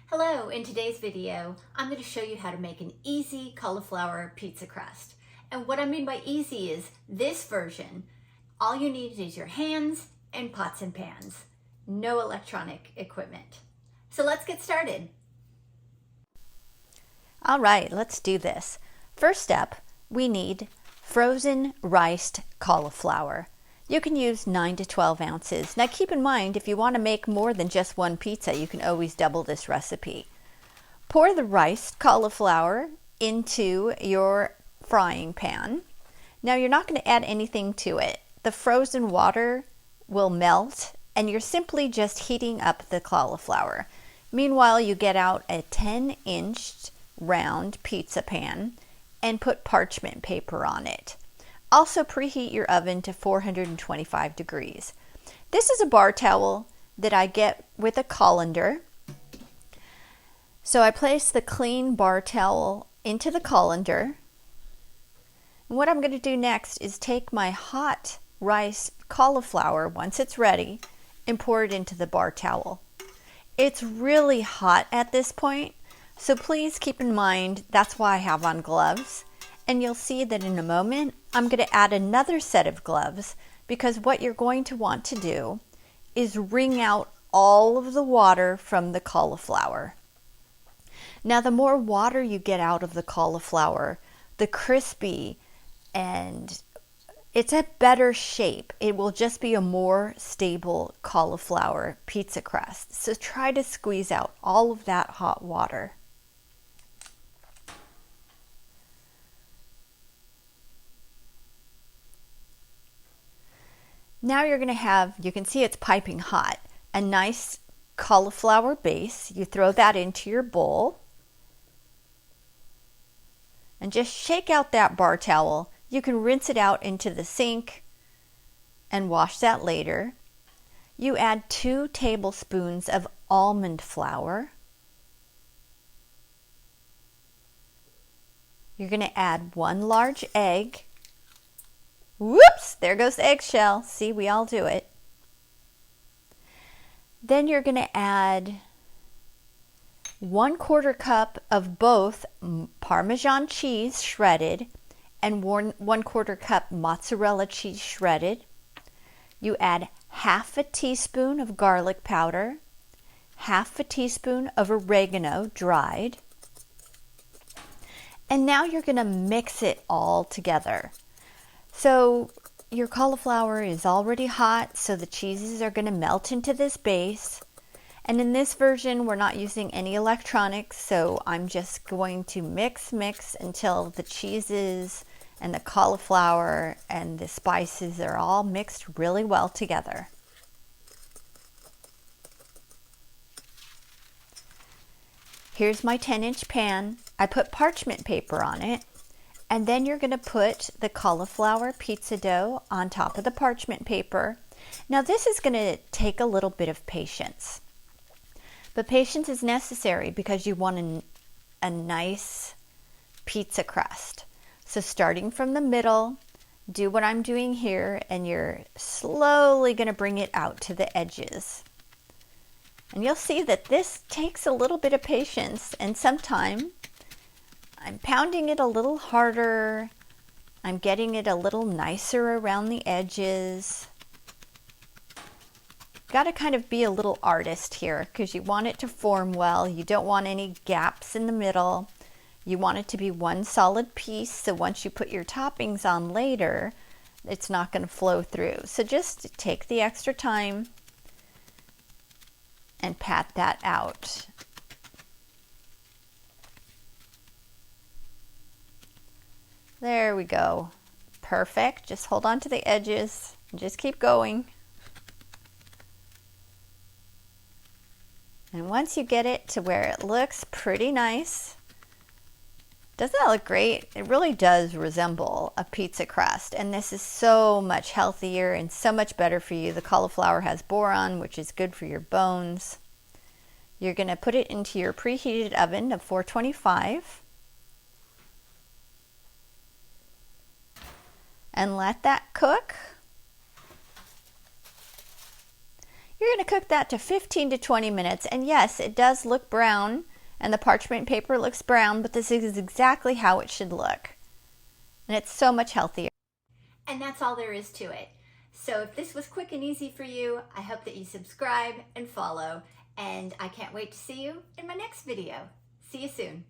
Hello, in today's video, I'm going to show you how to make an easy cauliflower pizza crust. And what I mean by easy is this version. All you need is your hands and pots and pans. No electronic equipment. So let's get started. All right, let's do this. First up, we need frozen riced cauliflower. You can use 9 to 12 ounces. Now keep in mind, if you want to make more than just one pizza, you can always double this recipe. Pour the riced cauliflower into your frying pan. Now you're not going to add anything to it. The frozen water will melt and you're simply just heating up the cauliflower. Meanwhile, you get out a 10-inch round pizza pan and put parchment paper on it. Also preheat your oven to 425 degrees. This is a bar towel that I get with a colander. So I place the clean bar towel into the colander. And what I'm going to do next is take my hot rice cauliflower, once it's ready, and pour it into the bar towel. It's really hot at this point, so please keep in mind that's why I have on gloves. And you'll see that in a moment, I'm going to add another set of gloves because what you're going to want to do is wring out all of the water from the cauliflower. Now, the more water you get out of the cauliflower, the crispy and it's a better shape. It will just be a more stable cauliflower pizza crust. So try to squeeze out all of that hot water. Now you're going to have, you can see it's piping hot, a nice cauliflower base. You throw that into your bowl and just shake out that bar towel. You can rinse it out into the sink and wash that later. You add 2 tablespoons of almond flour. You're going to add 1 large egg. Whoops, there goes the eggshell. See, we all do it. Then you're going to add 1/4 cup of both Parmesan cheese shredded and 1/4 cup mozzarella cheese shredded. You add 1/2 teaspoon of garlic powder, 1/2 teaspoon of oregano dried. And now you're going to mix it all together. So your cauliflower is already hot, so the cheeses are going to melt into this base. And in this version, we're not using any electronics, so I'm just going to mix until the cheeses and the cauliflower and the spices are all mixed really well together. Here's my 10-inch pan. I put parchment paper on it. And then you're going to put the cauliflower pizza dough on top of the parchment paper. Now this is going to take a little bit of patience. But patience is necessary because you want a nice pizza crust. So starting from the middle, do what I'm doing here, and you're slowly going to bring it out to the edges. And you'll see that this takes a little bit of patience, and sometime I'm pounding it a little harder. I'm getting it a little nicer around the edges. Got to kind of be a little artist here because you want it to form well. You don't want any gaps in the middle. You want it to be one solid piece, so once you put your toppings on later, it's not going to flow through. So just take the extra time and pat that out. There we go. Perfect. Just hold on to the edges and just keep going. And once you get it to where it looks pretty nice, doesn't that look great? It really does resemble a pizza crust, and this is so much healthier and so much better for you. The cauliflower has boron, which is good for your bones. You're going to put it into your preheated oven of 425. And let that cook. You're going to cook that to 15 to 20 minutes. And yes, it does look brown and the parchment paper looks brown, but this is exactly how it should look. And it's so much healthier. And that's all there is to it. So if this was quick and easy for you, I hope that you subscribe and follow. And I can't wait to see you in my next video. See you soon.